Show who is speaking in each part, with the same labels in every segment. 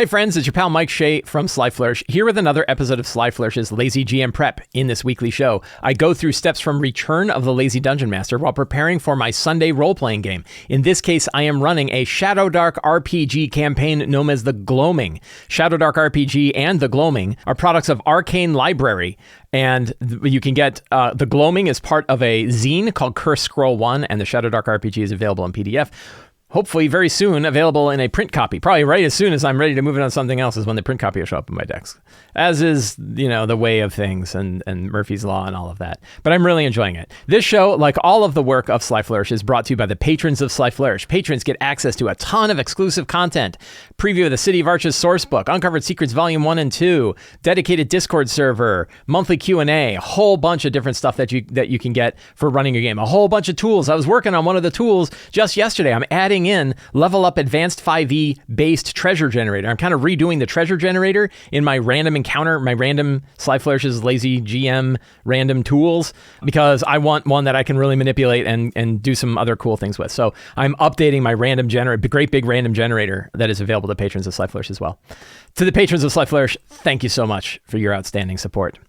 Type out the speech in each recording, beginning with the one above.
Speaker 1: Hey friends, it's your pal Mike Shea from Sly Flourish, here with another episode of Sly Flourish's Lazy GM Prep. In this weekly show, I go through steps from Return of the Lazy Dungeon Master while preparing for my Sunday role-playing game. In this case, I am running a Shadowdark RPG campaign known as the Gloaming. Shadowdark RPG and the Gloaming are products of Arcane Library, and you can get the Gloaming as part of a zine called Curse Scroll 1, and the Shadowdark RPG is available in PDF. Hopefully very soon available in a print copy. Probably right as soon as I'm ready to move it on something else is when the print copy will show up on my desk. As is, the way of things and Murphy's Law and all of that. But I'm really enjoying it. This show, like all of the work of Sly Flourish, is brought to you by the patrons of Sly Flourish. Patrons get access to a ton of exclusive content. Preview of the City of Arches sourcebook, Uncovered Secrets Volume 1 and 2, dedicated Discord server, monthly Q&A, a whole bunch of different stuff that you can get for running your game. A whole bunch of tools. I was working on one of the tools just yesterday. I'm adding in Level Up Advanced 5e based treasure generator. I'm kind of redoing the treasure generator in my random encounter, my random Sly Flourish's Lazy GM random tools, because I want one that I can really manipulate and do some other cool things with. So I'm updating my random generator, great big random generator that is available to patrons of Sly Flourish as well. To the patrons of Sly Flourish, thank you so much for your outstanding support.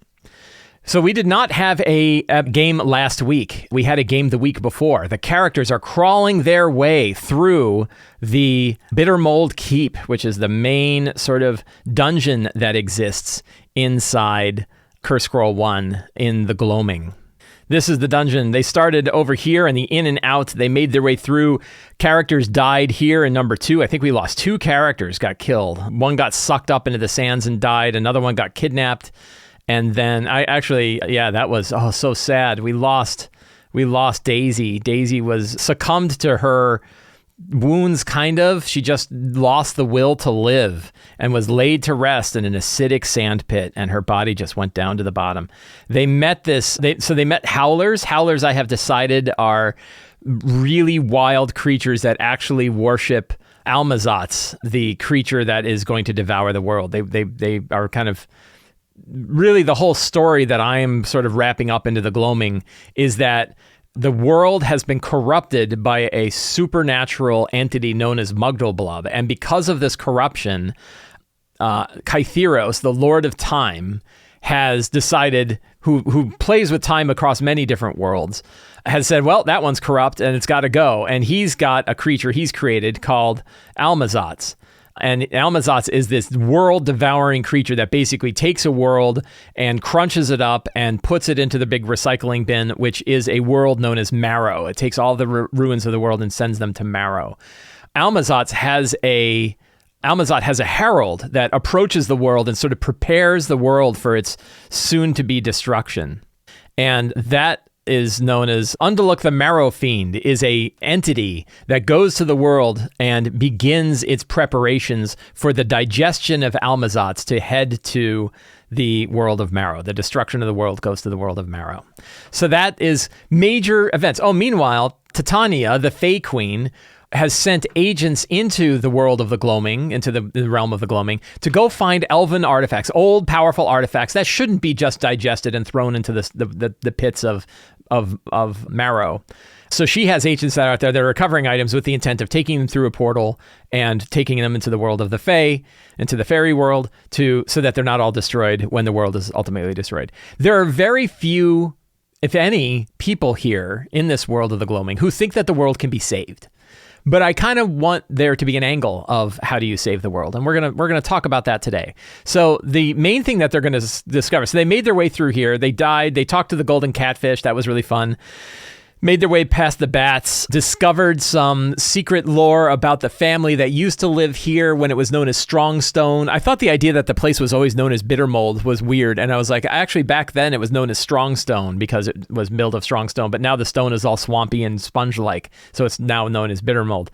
Speaker 1: So we did not have a game last week. We had a game the week before. The characters are crawling their way through the Bittermold Keep, which is the main sort of dungeon that exists inside Curse Scroll 1 in the Gloaming. This is the dungeon. They started over here in the in and out. They made their way through. Characters died here in number 2. I think we lost 2 characters, got killed. One got sucked up into the sands and died. Another one got kidnapped. And then that was so sad. We lost Daisy. Daisy was succumbed to her wounds, kind of. She just lost the will to live and was laid to rest in an acidic sand pit, and her body just went down to the bottom. They met Howlers. Howlers, I have decided, are really wild creatures that actually worship Almazats, the creature that is going to devour the world. They are kind of... Really, the whole story that I am sort of wrapping up into the Gloaming is that the world has been corrupted by a supernatural entity known as Mugdulblub. And because of this corruption, Kytheros, the Lord of Time, has decided, who plays with time across many different worlds, has said, well, that one's corrupt and it's got to go. And he's got a creature he's created called Almazats. And Almazats is this world-devouring creature that basically takes a world and crunches it up and puts it into the big recycling bin, which is a world known as Marrow. It takes all the ruins of the world and sends them to Marrow. Almazat has a herald that approaches the world and sort of prepares the world for its soon-to-be destruction. And that is known as Unduluk the Marrow Fiend, is a entity that goes to the world and begins its preparations for the digestion of Almazats to head to the world of Marrow. The destruction of the world goes to the world of Marrow. So that is major events. Oh, meanwhile, Titania, the Fae Queen, has sent agents into the world of the Gloaming, into the realm of the Gloaming, to go find elven artifacts, old, powerful artifacts that shouldn't be just digested and thrown into the pits of Marrow. So she has agents that are out there that are recovering items with the intent of taking them through a portal and taking them into the world of the Fae, into the fairy world, so that they're not all destroyed when the world is ultimately destroyed. There are very few, if any, people here in this world of the Gloaming who think that the world can be saved. But I kind of want there to be an angle of how do you save the world, and we're gonna talk about that today. So the main thing that they're gonna discover, so they made their way through here, they died, they talked to the golden catfish, that was really fun. Made their way past the bats, discovered some secret lore about the family that used to live here when it was known as Strongstone. I thought the idea that the place was always known as Bittermold was weird, and I was like, actually back then it was known as Strongstone because it was milled of Strongstone, but now the stone is all swampy and sponge-like, so it's now known as Bittermold.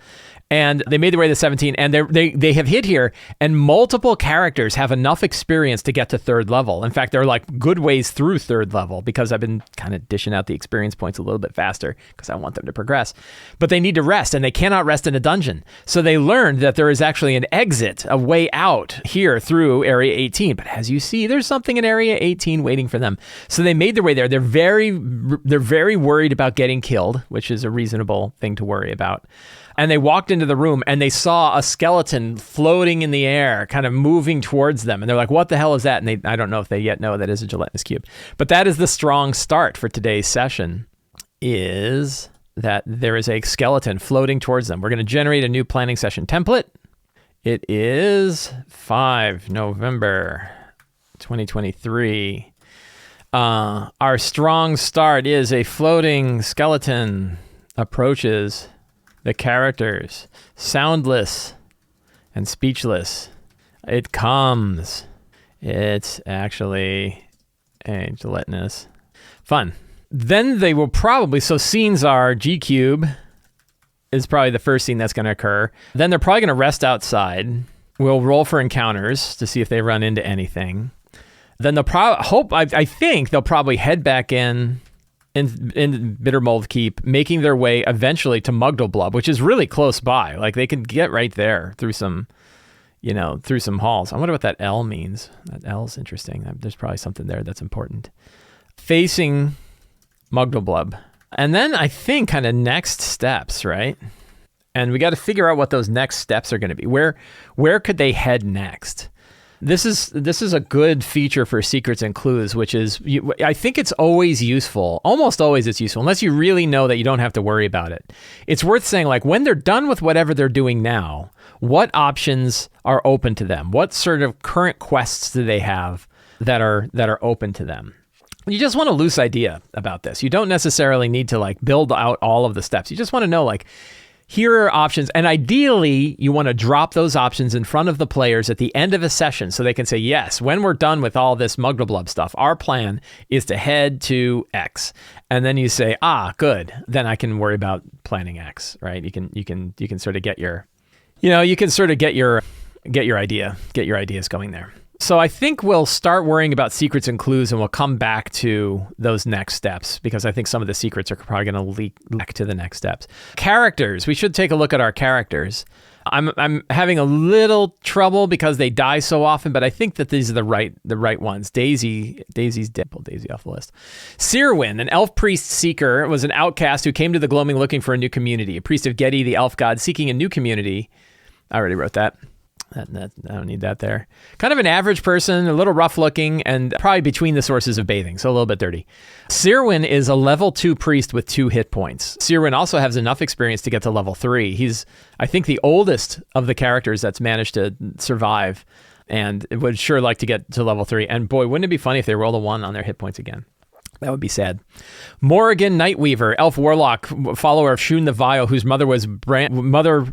Speaker 1: And they made their way to 17, and they have hit here, and multiple characters have enough experience to get to 3rd level. In fact, they're like good ways through 3rd level because I've been kind of dishing out the experience points a little bit faster because I want them to progress. But they need to rest, and they cannot rest in a dungeon. So they learned that there is actually an exit, a way out here through Area 18. But as you see, there's something in Area 18 waiting for them. So they made their way there. They're very worried about getting killed, which is a reasonable thing to worry about. And they walked into the room and they saw a skeleton floating in the air, kind of moving towards them. And they're like, what the hell is that? And I don't know if they yet know that is a gelatinous cube. But that is the strong start for today's session, is that there is a skeleton floating towards them. We're going to generate a new planning session template. It is 5 November 2023. Our strong start is a floating skeleton approaches the characters, soundless and speechless. It comes. It's actually a gelatinous. Fun. Then they will probably, so scenes are G Cube is probably the first scene that's going to occur. Then they're probably going to rest outside. We'll roll for encounters to see if they run into anything. Then they'll I think they'll probably head back in Bittermold Keep, making their way eventually to Mugdulblub, which is really close by. Like they could get right there through some halls. I wonder what that L means. That L's interesting. There's probably something there that's important. Facing Mugdulblub. And then I think kind of next steps, right? And we got to figure out what those next steps are going to be. Where could they head next? This is a good feature for secrets and clues, which is, I think it's always useful. Almost always it's useful, unless you really know that you don't have to worry about it. It's worth saying, like, when they're done with whatever they're doing now, what options are open to them? What sort of current quests do they have that are open to them? You just want a loose idea about this. You don't necessarily need to like build out all of the steps. You just want to know, like, here are options. And ideally, you want to drop those options in front of the players at the end of a session so they can say, yes, when we're done with all this Mugdulblub stuff, our plan is to head to X. And then you say, good. Then I can worry about planning X, right? You can sort of get your ideas going there. So I think we'll start worrying about secrets and clues, and we'll come back to those next steps, because I think some of the secrets are probably going to leak back to the next steps. Characters. We should take a look at our characters. I'm having a little trouble because they die so often, but I think that these are the right ones. Daisy's dead. Pull Daisy off the list. Sirwin, an elf priest seeker, was an outcast who came to the Gloaming looking for a new community. A priest of Gedi, the elf god, seeking a new community. I already wrote that. I don't need that there. Kind of an average person, a little rough looking, and probably between the sources of bathing, so a little bit dirty. Sirwin is a level 2 priest with 2 hit points. Sirwin also has enough experience to get to level 3. He's, I think, the oldest of the characters that's managed to survive, and would sure like to get to level 3. And boy, wouldn't it be funny if they rolled a 1 on their hit points again? That would be sad. Morrigan Nightweaver, elf warlock, follower of Shun the Vile, whose mother was follower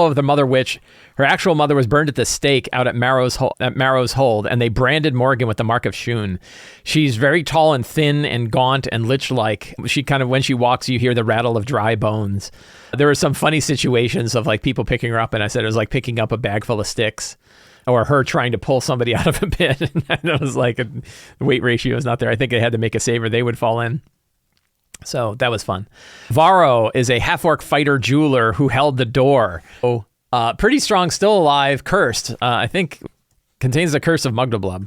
Speaker 1: of the Mother Witch. Her actual mother was burned at the stake out at Marrow's Hold, and they branded Morrigan with the mark of Shun. She's very tall and thin and gaunt and lich-like. She kind of, when she walks, you hear the rattle of dry bones. There were some funny situations of like people picking her up, and I said it was like picking up a bag full of sticks. Or her trying to pull somebody out of a pit. And it was like, the weight ratio is not there. I think they had to make a save or they would fall in. So that was fun. Varro is a half-orc fighter jeweler who held the door. Pretty strong, still alive, cursed. I think contains the curse of Mugdulblub.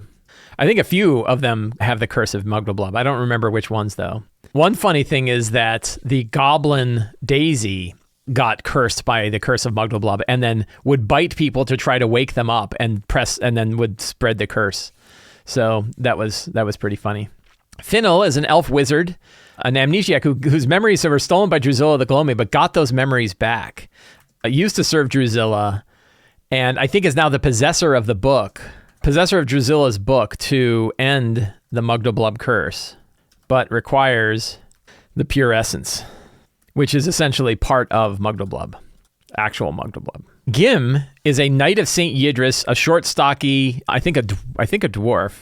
Speaker 1: I think a few of them have the curse of Mugdulblub. I don't remember which ones, though. One funny thing is that the goblin Daisy got cursed by the curse of Mugdulblub, and then would bite people to try to wake them up and then would spread the curse. So that was pretty funny. Finnel is an elf wizard, an amnesiac whose memories were stolen by Drusilla the Gloaming, but got those memories back. Used to serve Drusilla, and I think is now the possessor of Drusilla's book to end the Mugdulblub curse, but requires the pure essence, which is essentially part of Mugdulblub, actual Mugdulblub. Gim is a knight of St. Yidris, a short, stocky, I think a dwarf,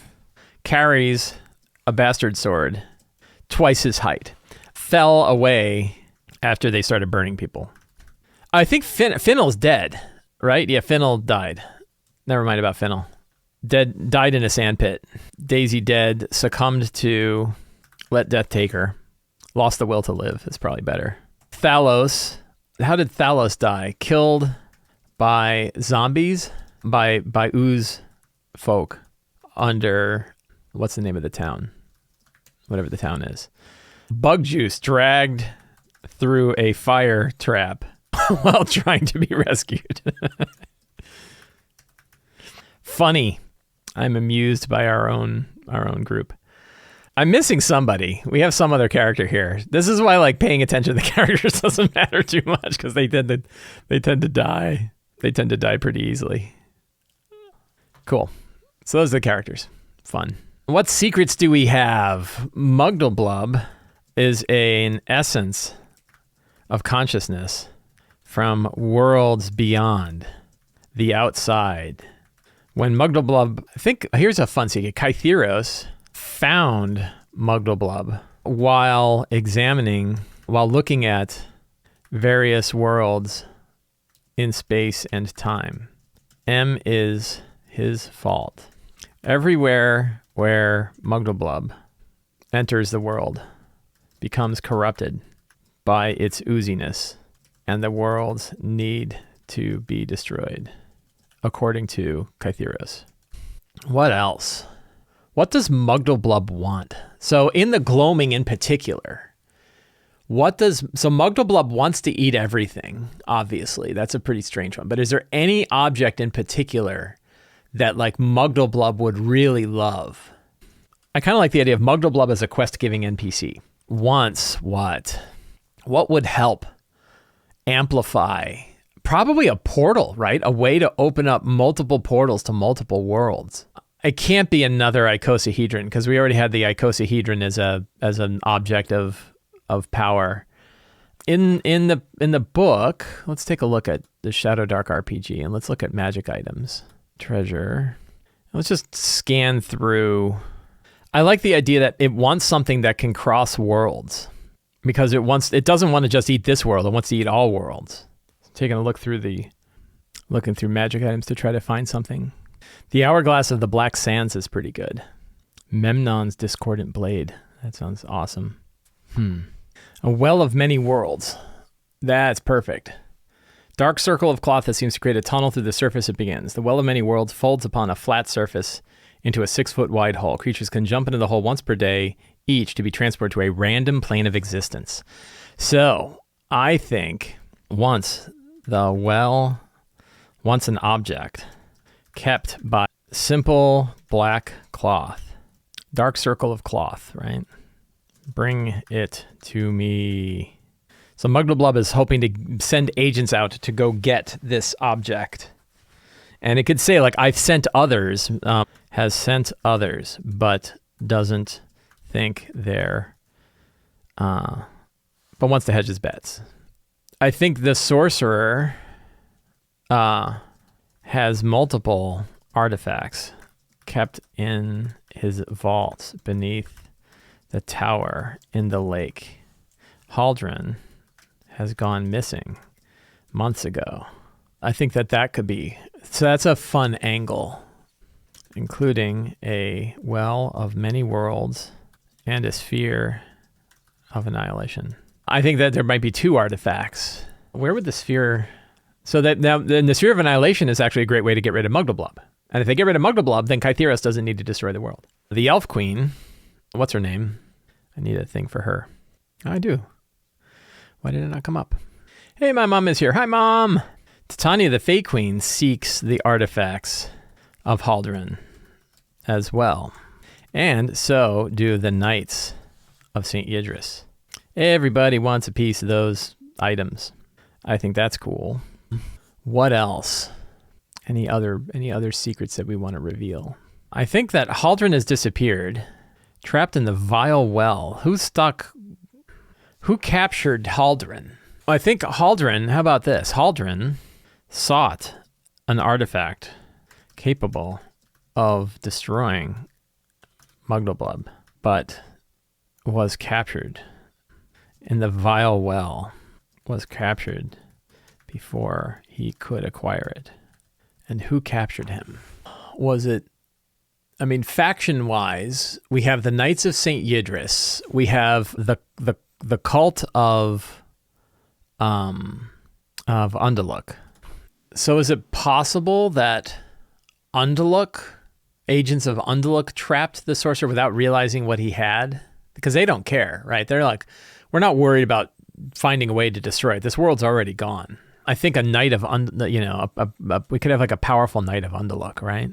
Speaker 1: carries a bastard sword, twice his height, fell away after they started burning people. I think Finnel's dead, right? Yeah, Finnel died. Never mind about Finnel. Died in a sandpit. Daisy dead, succumbed to let death take her. Lost the will to live is probably better. Thalos. How did Thalos die? Killed by zombies? By ooze folk under, what's the name of the town? Whatever the town is. Bug juice dragged through a fire trap while trying to be rescued. Funny. I'm amused by our own group. I'm missing somebody. We have some other character here. This is why like paying attention to the characters doesn't matter too much, because they tend to die. They tend to die pretty easily. Cool. So those are the characters. Fun. What secrets do we have? Mugdulblub is an essence of consciousness from worlds beyond, the outside. When Mugdulblub, I think, here's a fun secret. Kytheros found Mugdulblub while looking at various worlds in space and time. M is his fault. Everywhere where Mugdulblub enters the world becomes corrupted by its ooziness, and the worlds need to be destroyed, according to Kytheros. What else? What does Mugdulblub want? So in the Gloaming in particular, so Mugdulblub wants to eat everything, obviously. That's a pretty strange one. But is there any object in particular that like Mugdulblub would really love? I kind of like the idea of Mugdulblub as a quest-giving NPC. Wants what? What would help amplify? Probably a portal, right? A way to open up multiple portals to multiple worlds. It can't be another icosahedron, because we already had the icosahedron as an object of power. In the book, let's take a look at the Shadowdark RPG, and let's look at magic items. Treasure. Let's just scan through. I like the idea that it wants something that can cross worlds, because it doesn't want to just eat this world, it wants to eat all worlds. Taking a look looking through magic items to try to find something. The Hourglass of the Black Sands is pretty good. Memnon's Discordant Blade. That sounds awesome. A Well of Many Worlds. That's perfect. Dark circle of cloth that seems to create a tunnel through the surface it begins. The Well of Many Worlds folds upon a flat surface into a 6-foot wide hole. Creatures can jump into the hole once per day, each to be transported to a random plane of existence. So, I think once an object kept by simple black cloth, dark circle of cloth, right? Bring it to me. So Mugdulblub is hoping to send agents out to go get this object. And it could say, like, I've sent others, has sent others, but doesn't think they're, but wants to hedge his bets. I think the sorcerer has multiple artifacts kept in his vault beneath the tower in the lake. Haldren has gone missing months ago. I think that could be. So that's a fun angle, including a Well of Many Worlds and a Sphere of Annihilation. I think that there might be 2 artifacts. Where would the sphere... So that now, then the Sphere of Annihilation is actually a great way to get rid of Mugdulblub. And if they get rid of Mugdulblub, then Kytheros doesn't need to destroy the world. The Elf Queen, what's her name? I need a thing for her. I do. Why did it not come up? Hey, my mom is here. Hi, Mom! Titania the Fey Queen seeks the artifacts of Haldren as well. And so do the Knights of St. Yidris. Everybody wants a piece of those items. I think that's cool. What else? Any other secrets that we want to reveal? I think that Haldren has disappeared, trapped in the vile well. Who captured Haldren? I think Haldren, how about this? Haldren sought an artifact capable of destroying Mugdulblub, but was captured in the vile well, was captured before he could acquire it. And who captured him? Was it, faction-wise, we have the Knights of St. Yidris. We have the cult of Undaluk. So is it possible that agents of Undaluk trapped the sorcerer without realizing what he had? Because they don't care, right? They're like, we're not worried about finding a way to destroy it. This world's already gone. I think a knight of, we could have like a powerful knight of Unduluk, right?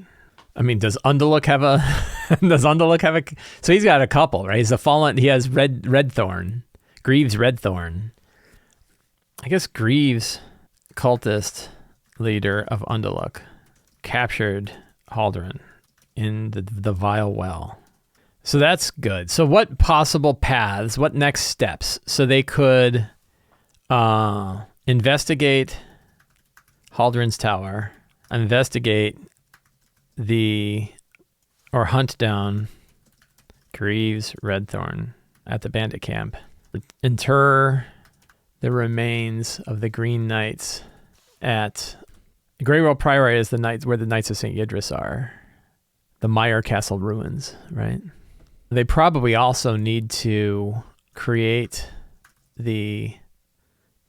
Speaker 1: I mean, does Unduluk have a, so he's got a couple, right? He's a fallen, he has Redthorn, Greaves Redthorn. I guess Greaves, cultist leader of Unduluk, captured Haldurin in the Vile Well. So that's good. So what possible paths, what next steps? So they could investigate Haldurin's tower, investigate or hunt down Greaves Redthorn at the bandit camp, inter the remains of the Green Knights at Greywell Priory is where the Knights of St. Yidris are. The Meyer Castle ruins, right? They probably also need to create the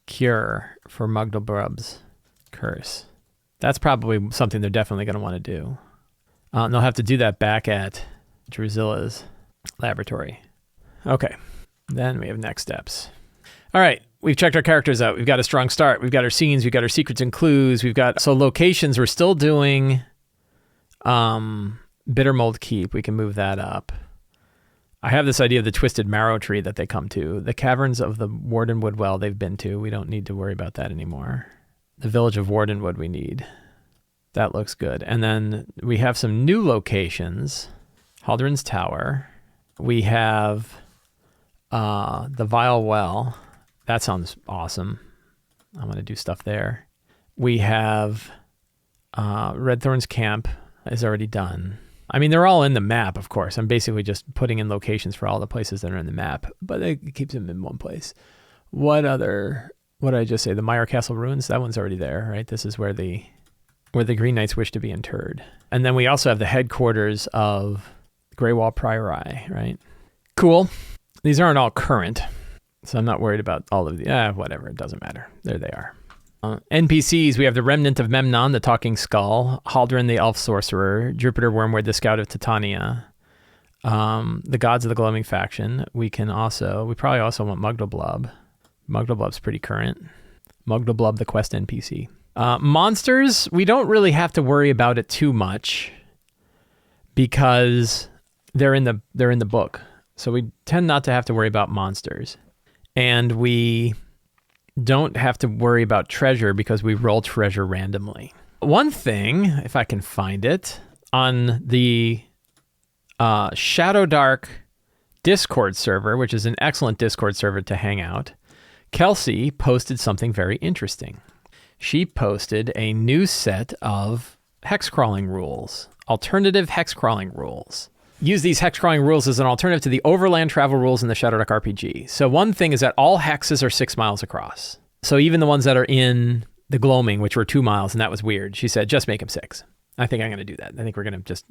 Speaker 1: cure for Mugdulblub's curse. That's probably something they're definitely going to want to do. And they'll have to do that back at Drusilla's laboratory. Okay, then we have next steps. All right, we've checked our characters out. We've got a strong start. We've got our scenes. We've got our secrets and clues. So locations, we're still doing Bittermold Keep. We can move that up. I have this idea of the Twisted Marrow Tree that they come to. The caverns of the Wardenwood Well they've been to. We don't need to worry about that anymore. The village of Wardenwood we need. That looks good. And then we have some new locations. Haldurin's Tower. We have the Vile Well. That sounds awesome. I'm going to do stuff there. We have Redthorn's Camp is already done. I mean, they're all in the map, of course. I'm basically just putting in locations for all the places that are in the map, but it keeps them in one place. What did I just say? The Meyer Castle ruins? That one's already there, right? This is where the Green Knights wish to be interred. And then we also have the headquarters of Greywell Priory, right? Cool. These aren't all current, so I'm not worried about all of the, whatever, it doesn't matter. There they are. NPCs, we have the Remnant of Memnon, the Talking Skull, Haldurin the Elf Sorcerer, Jupiter Wormwood, the Scout of Titania, the Gods of the Gloaming faction. We probably also want Mugdulblub. Mugdulblub's pretty current. Mugdulblub, the quest NPC. Monsters, we don't really have to worry about it too much because they're in the book. So we tend not to have to worry about monsters. And we don't have to worry about treasure because we roll treasure randomly. One thing, if I can find it, on the Shadowdark Discord server, which is an excellent Discord server to hang out, Kelsey posted something very interesting. She posted a new set of hex crawling rules, alternative hex crawling rules. Use these hex crawling rules as an alternative to the overland travel rules in the Shadowdark RPG. So one thing is that all hexes are 6 miles across. So even the ones that are in the Gloaming, which were 2 miles, and that was weird, she said, just make them 6. I think I'm going to do that. I think we're going to just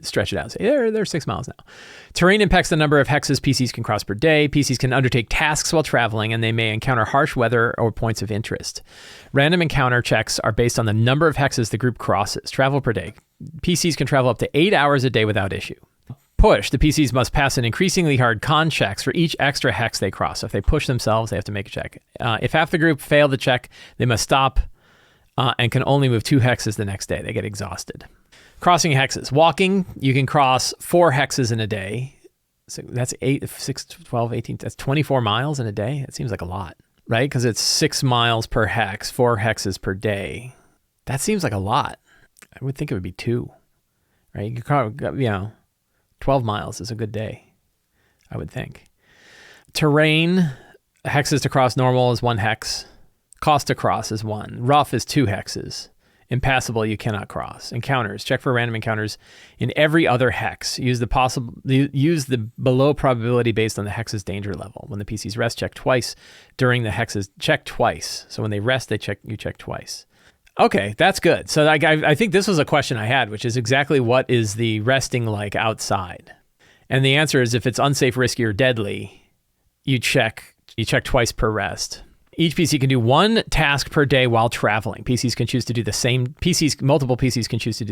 Speaker 1: stretch it out and say, they're 6 miles now. Terrain impacts the number of hexes PCs can cross per day. PCs can undertake tasks while traveling, and they may encounter harsh weather or points of interest. Random encounter checks are based on the number of hexes the group crosses. Travel per day. PCs can travel up to 8 hours a day without issue. Push, the PCs must pass an increasingly hard con checks for each extra hex they cross. So if they push themselves, they have to make a check. If half the group fail the check, they must stop and can only move 2 hexes the next day. They get exhausted. Crossing hexes. Walking, you can cross 4 hexes in a day. So that's 8, 6, 12, 18, that's 24 miles in a day. It seems like a lot, right? Because it's 6 miles per hex, 4 hexes per day. That seems like a lot. I would think it would be 2, right? You could, 12 miles is a good day, I would think. Terrain, hexes to cross normal is 1 hex. Cost to cross is 1. Rough is 2 hexes. Impassable, you cannot cross. Encounters, check for random encounters in every other hex. Use the below probability based on the hex's danger level. When the PCs rest, check twice. During the hexes, check twice. So when they rest, you check twice. Okay, that's good. So I think this was a question I had, which is exactly what is the resting like outside? And the answer is if it's unsafe, risky, or deadly, you check twice per rest. Each PC can do one task per day while traveling. Multiple PCs can choose to do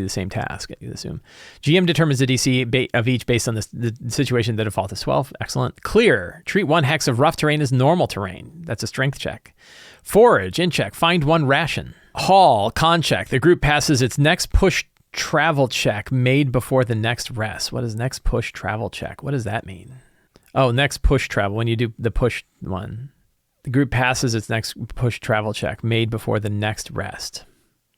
Speaker 1: the same task, I assume. GM determines the DC of each based on the situation. The default is 12. Excellent. Clear. Treat 1 hex of rough terrain as normal terrain. That's a strength check. Forage. In check. Find 1 ration. Haul. Con check. The group passes its next push travel check made before the next rest. What is next push travel check? What does that mean? Oh, next push travel. When you do the push one. The group passes its next push travel check made before the next rest.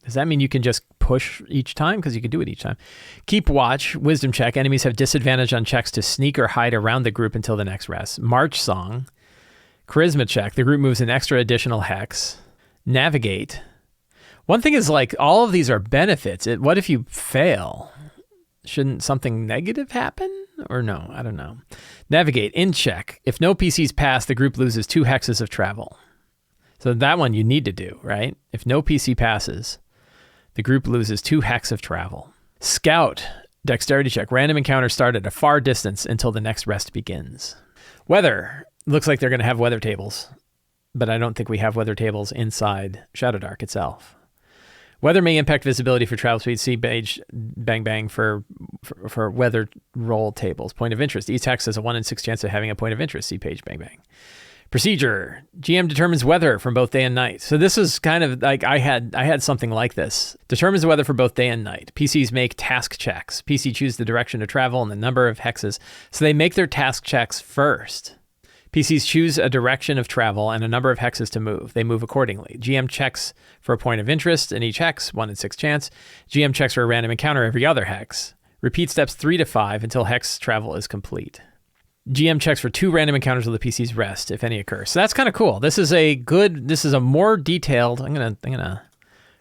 Speaker 1: Does that mean you can just push each time? Because you can do it each time. Keep watch, wisdom check. Enemies have disadvantage on checks to sneak or hide around the group until the next rest. March song. Charisma check. The group moves an extra additional hex. Navigate. One thing is like all of these are benefits. What if you fail? Shouldn't something negative happen? Or no, I don't know. Navigate, in check. If no PCs pass, the group loses 2 hexes of travel. So that one you need to do, right? If no PC passes, the group loses 2 hex of travel. Scout, dexterity check. Random encounters start at a far distance until the next rest begins. Weather. Looks like they're going to have weather tables, but I don't think we have weather tables inside Shadowdark itself. Weather may impact visibility for travel speed. See page bang for weather roll tables. Point of interest. Each hex has a 1 in 6 chance of having a point of interest. See page bang. Procedure. GM determines weather from both day and night. So this is kind of like I had something like this. Determines the weather for both day and night. PCs make task checks. PC choose the direction to travel and the number of hexes. So they make their task checks first. PCs choose a direction of travel and a number of hexes to move. They move accordingly. GM checks for a point of interest in each hex, 1 in 6 chance. GM checks for a random encounter every other hex. Repeat steps 3 to 5 until hex travel is complete. GM checks for 2 random encounters with the PC's rest, if any occur. So that's kind of cool. This is a more detailed, I'm gonna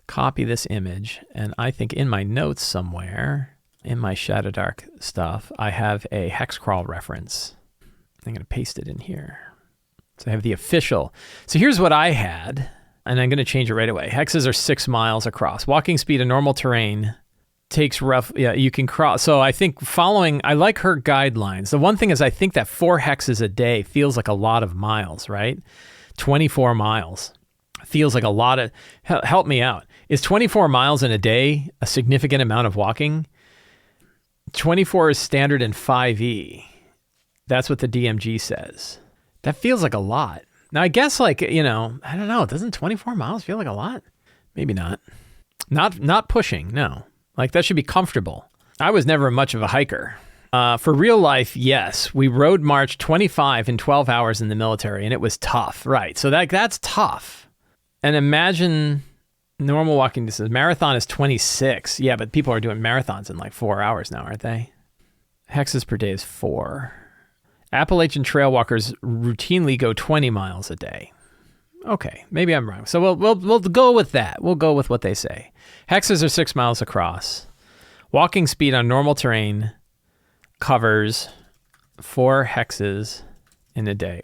Speaker 1: copy this image, and I think in my notes somewhere, in my Shadowdark stuff, I have a hex crawl reference. I'm going to paste it in here. So I have the official. So here's what I had, and I'm going to change it right away. Hexes are 6 miles across. Walking speed in normal terrain takes you can cross. So I think I like her guidelines. The one thing is I think that 4 hexes a day feels like a lot of miles, right? 24 miles feels like a lot of, help me out. Is 24 miles in a day a significant amount of walking? 24 is standard in 5e. That's what the DMG says. That feels like a lot. Now, I guess I don't know. Doesn't 24 miles feel like a lot? Maybe not. Not pushing, no. Like that should be comfortable. I was never much of a hiker. For real life, yes. We road marched 25 in 12 hours in the military, and it was tough, right? So that's tough. And imagine normal walking distance. Marathon is 26. Yeah, but people are doing marathons in like 4 hours now, aren't they? Hexes per day is 4. Appalachian trail walkers routinely go 20 miles a day. Okay, maybe I'm wrong. So we'll go with that. We'll go with what they say. Hexes are 6 miles across. Walking speed on normal terrain covers 4 hexes in a day,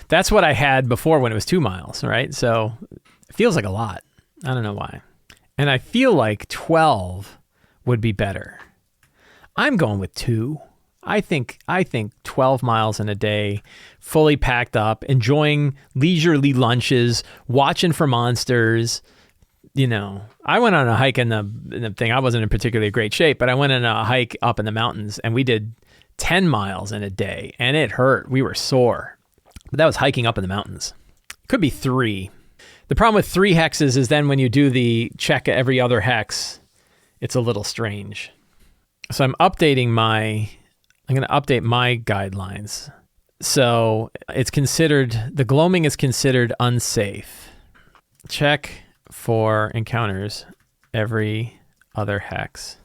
Speaker 1: that's what I had before when it was 2 miles, right? So it feels like a lot. I don't know why. And I feel like 12 would be better. I'm going with 2. I think 12 miles in a day, fully packed up, enjoying leisurely lunches, watching for monsters. I went on a hike in the thing. I wasn't in particularly great shape, but I went on a hike up in the mountains, and we did 10 miles in a day, and it hurt. We were sore. But that was hiking up in the mountains. Could be 3. The problem with 3 hexes is then when you do the check every other hex, it's a little strange. So I'm going to update my guidelines. So the gloaming is considered unsafe. Check for encounters every other hex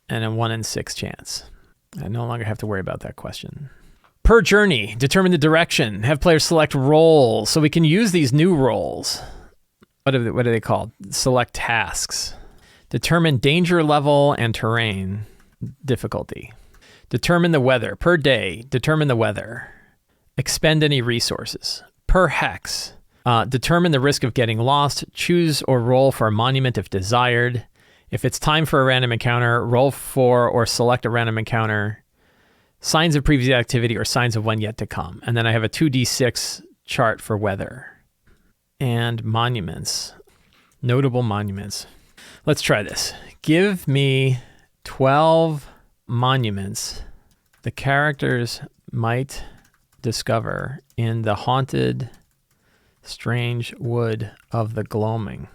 Speaker 1: and a 1 in 6 chance. I no longer have to worry about that question. Per journey, determine the direction. Have players select roles so we can use these new roles. What are they called? Select tasks. Determine danger level and terrain difficulty. Determine the weather. Per day, determine the weather. Expend any resources. Per hex, determine the risk of getting lost. Choose or roll for a monument if desired. If it's time for a random encounter, roll for or select a random encounter. Signs of previous activity or signs of one yet to come. And then I have a 2d6 chart for weather. and monuments. Notable monuments. Let's try this. Give me 12 monuments the characters might discover in the haunted, strange wood of the Gloaming.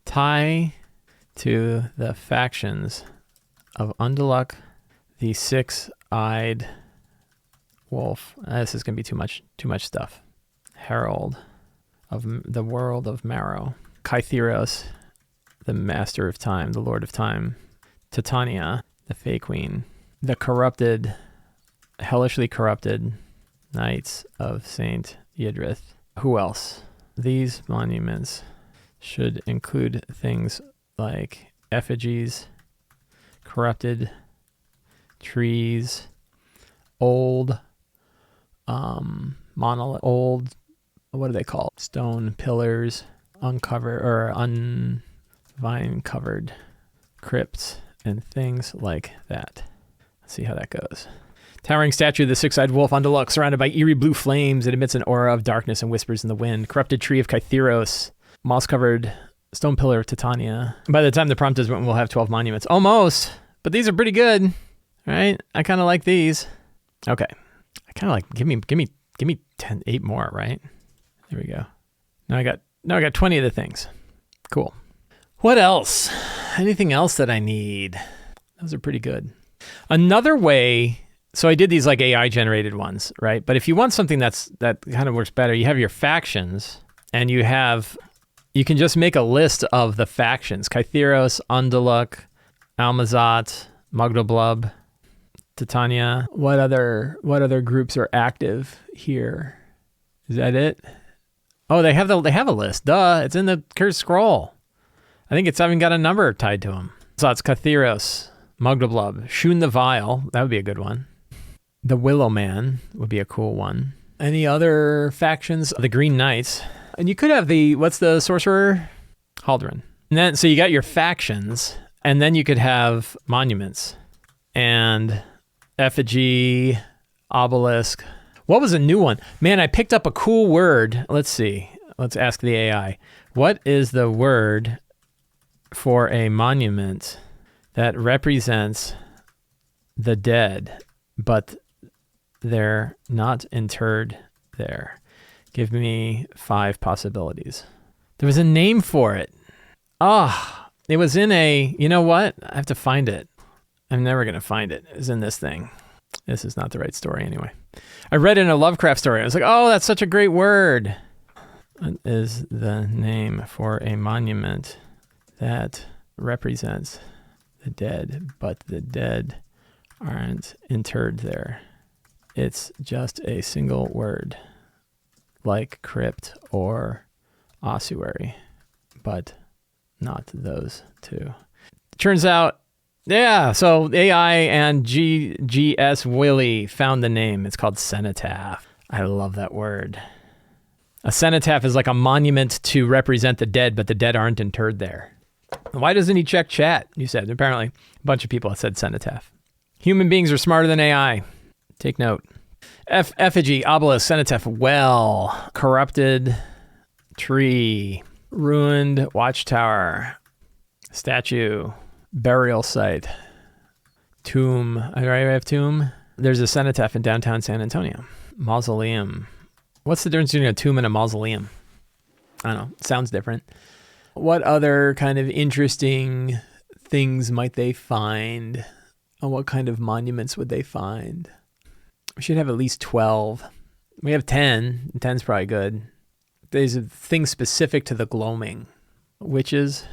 Speaker 1: Tie to the factions of Unduluk, the six-eyed wolf. This is going to be too much stuff. Herald of the world of Marrow. Kytheros, the master of time, the lord of time. Titania, the Fey Queen. The corrupted, hellishly corrupted Knights of Saint Yidrith. Who else? These monuments should include things like effigies, corrupted trees, old monolith, old, what do they call it? Stone pillars, uncovered or vine covered crypts and things like that. Let's see how that goes. Towering statue of the six-eyed wolf Unduluk, surrounded by eerie blue flames. It emits an aura of darkness and whispers in the wind. Corrupted tree of Kytheros, moss-covered stone pillar of Titania. By the time the prompt is written, we'll have 12 monuments. Almost, but these are pretty good, right? I kind of like these. Okay, I kind of like. Give me 8 more, right? There we go. Now I got 20 of the things. Cool. What else? Anything else that I need? Those are pretty good. Another way. So I did these like AI generated ones, right? But if you want something that kind of works better, you have your factions and you can just make a list of the factions. Kytheros, Unduluk, Almazat, Mugdulblub, Titania. What other groups are active here? Is that it? Oh, they have a list. Duh, it's in the Cursed Scroll. I think it's even got a number tied to them. So it's Kytheros, Mugdulblub, Shun the Vile. That would be a good one. The Willow Man would be a cool one. Any other factions? The Green Knights. And you could have what's the sorcerer? Haldren. And then, so you got your factions, and then you could have monuments. And effigy, obelisk. What was a new one? Man, I picked up a cool word. Let's see. Let's ask the AI. What is the word for a monument that represents the dead, but they're not interred there? Give me 5 possibilities. There was a name for it. It was in you know what? I have to find it. I'm never going to find it. It was in this thing. This is not the right story anyway. I read it in a Lovecraft story. I was like, oh, that's such a great word. What is the name for a monument that represents the dead, but the dead aren't interred there? It's just a single word, like crypt or ossuary, but not those two. Turns out, yeah, so AI and GS Willie found the name. It's called cenotaph. I love that word. A cenotaph is like a monument to represent the dead, but the dead aren't interred there. Why doesn't he check chat? You said. Apparently, a bunch of people have said cenotaph. Human beings are smarter than AI. Take note. Effigy, obelisk, cenotaph, well, corrupted tree, ruined watchtower, statue, burial site, tomb. I have tomb. There's a cenotaph in downtown San Antonio. Mausoleum. What's the difference between a tomb and a mausoleum? I don't know. Sounds different. What other kind of interesting things might they find? And what kind of monuments would they find? We should have at least 12. We have 10. 10's probably good. There's a thing specific to the Gloaming. Witches,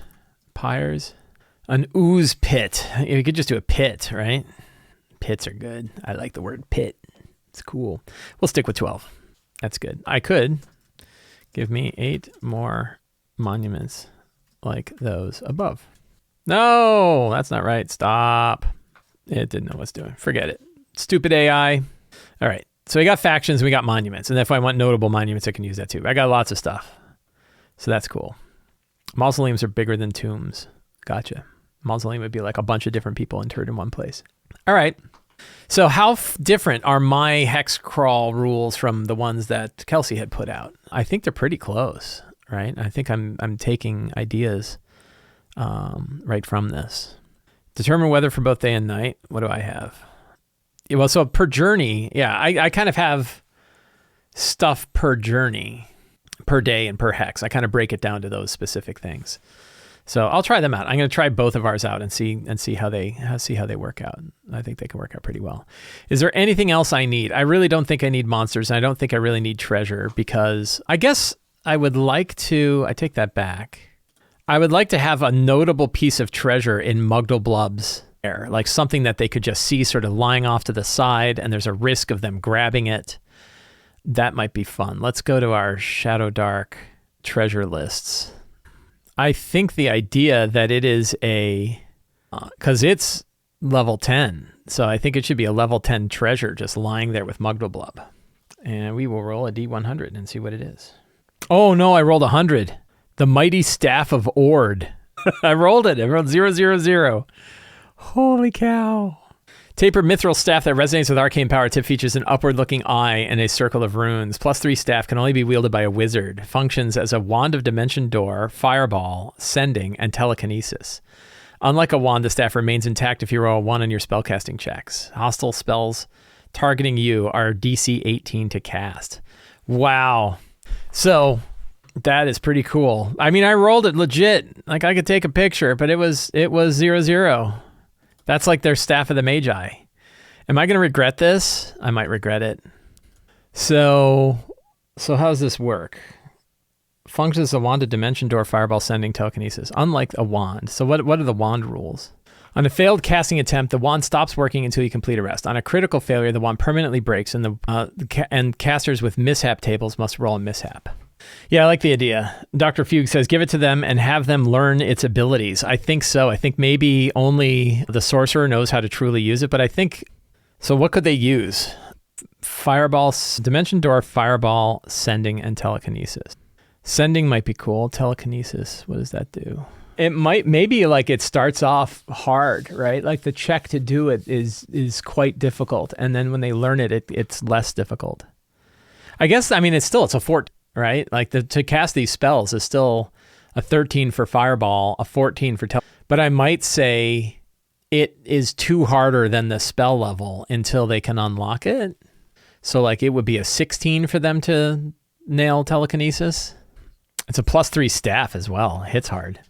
Speaker 1: pyres, an ooze pit. You could just do a pit, right? Pits are good. I like the word pit. It's cool. We'll stick with 12. That's good. I could give me 8 more monuments like those above. No, that's not right. Stop. It didn't know what it's doing. Forget it. Stupid AI. All right. So we got factions, we got monuments. And if I want notable monuments, I can use that too. I got lots of stuff. So that's cool. Mausoleums are bigger than tombs. Gotcha. Mausoleum would be like a bunch of different people interred in one place. All right. So how different are my hex crawl rules from the ones that Kelsey had put out? I think they're pretty close. right? I think I'm taking ideas right from this. Determine weather for both day and night. What do I have? Well, so per journey, yeah, I kind of have stuff per journey, per day, and per hex. I kind of break it down to those specific things. So I'll try them out. I'm going to try both of ours out and see how they work out. I think they can work out pretty well. Is there anything else I need? I really don't think I need monsters, and I don't think I really need treasure, because I guess I would like to. I take that back. I would like to have a notable piece of treasure in Mugdulblub's air, like something that they could just see sort of lying off to the side, and there's a risk of them grabbing it. That might be fun. Let's go to our Shadowdark treasure lists. I think the idea that it is because it's level 10, so I think it should be a level 10 treasure just lying there with Mugdulblub. And we will roll a D100 and see what it is. Oh no, I rolled 100. The Mighty Staff of Ord. I rolled it. I rolled 000. Holy cow. Tapered mithril staff that resonates with arcane power. Tip features an upward-looking eye and a circle of runes. +3 staff can only be wielded by a wizard. Functions as a wand of dimension door, fireball, sending, and telekinesis. Unlike a wand, the staff remains intact if you roll a 1 on your spellcasting checks. Hostile spells targeting you are DC 18 to cast. Wow. So that is pretty cool. I mean, I rolled it legit. Like, I could take a picture, but it was 0. That's like their Staff of the Magi. Am I going to regret this? I might regret it. So how does this work? Functions as a wand of dimension door, fireball, sending, telekinesis. Unlike a wand. So what are the wand rules? On a failed casting attempt, the wand stops working until you complete a rest. On a critical failure, the wand permanently breaks, and casters with mishap tables must roll a mishap. Yeah, I like the idea. Dr. Fugue says, give it to them and have them learn its abilities. I think so. I think maybe only the sorcerer knows how to truly use it, but I think... So what could they use? Fireball, dimension door, fireball, sending, and telekinesis. Sending might be cool. Telekinesis, what does that do? It might, maybe like it starts off hard, right? Like the check to do it is quite difficult. And then when they learn it, it's less difficult. I guess, I mean, it's a 14. Right? Like to cast these spells is still a 13 for fireball, a 14 for but I might say it is too harder than the spell level until they can unlock it. So like it would be a 16 for them to nail telekinesis. It's a +3 staff as well. Hits hard.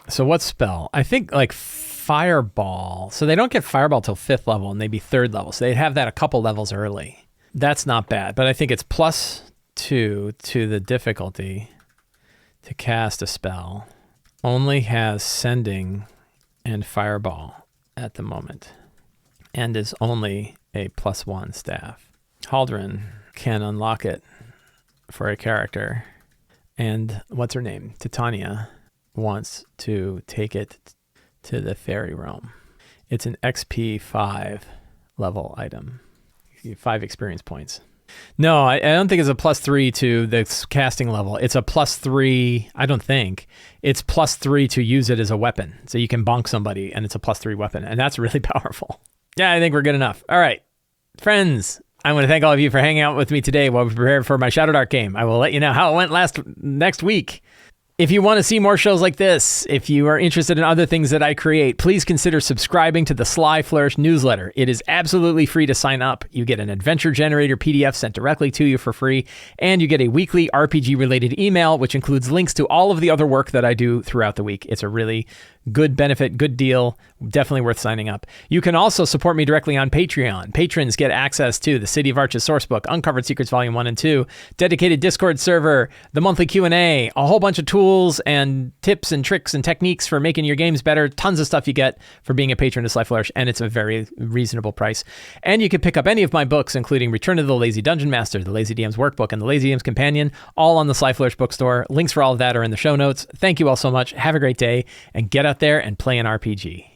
Speaker 1: So what spell? I think like fireball. So they don't get fireball till 5th level and they'd be 3rd level. So they'd have that a couple levels early. That's not bad, but I think it's +2 to the difficulty to cast a spell. Only has sending and fireball at the moment, and is only a +1 staff. Haldren can unlock it for a character, and what's her name? Titania wants to take it to the fairy realm. It's an XP 5 level item. 5 experience points. No, I don't think it's a +3 to the casting level. It's a +3, I don't think. It's +3 to use it as a weapon. So you can bonk somebody and it's a +3 weapon. And that's really powerful. Yeah, I think we're good enough. All right, friends, I want to thank all of you for hanging out with me today while we prepare for my Shadowdark game. I will let you know how it went next week. If you want to see more shows like this, if you are interested in other things that I create, please consider subscribing to the Sly Flourish newsletter. It is absolutely free to sign up. You get an adventure generator PDF sent directly to you for free, and you get a weekly RPG-related email, which includes links to all of the other work that I do throughout the week. It's a really good benefit, good deal, definitely worth signing up. You can also support me directly on Patreon. Patrons get access to the City of Arches sourcebook, Uncovered Secrets Volume 1 and 2, dedicated Discord server, the monthly Q&A, a whole bunch of tools and tips and tricks and techniques for making your games better, tons of stuff you get for being a patron of Sly Flourish, and it's a very reasonable price. And you can pick up any of my books, including Return to the Lazy Dungeon Master, the Lazy DM's Workbook, and the Lazy DM's Companion, all on the Sly Flourish bookstore. Links for all of that are in the show notes. Thank you all so much. Have a great day, and get out there and play an RPG.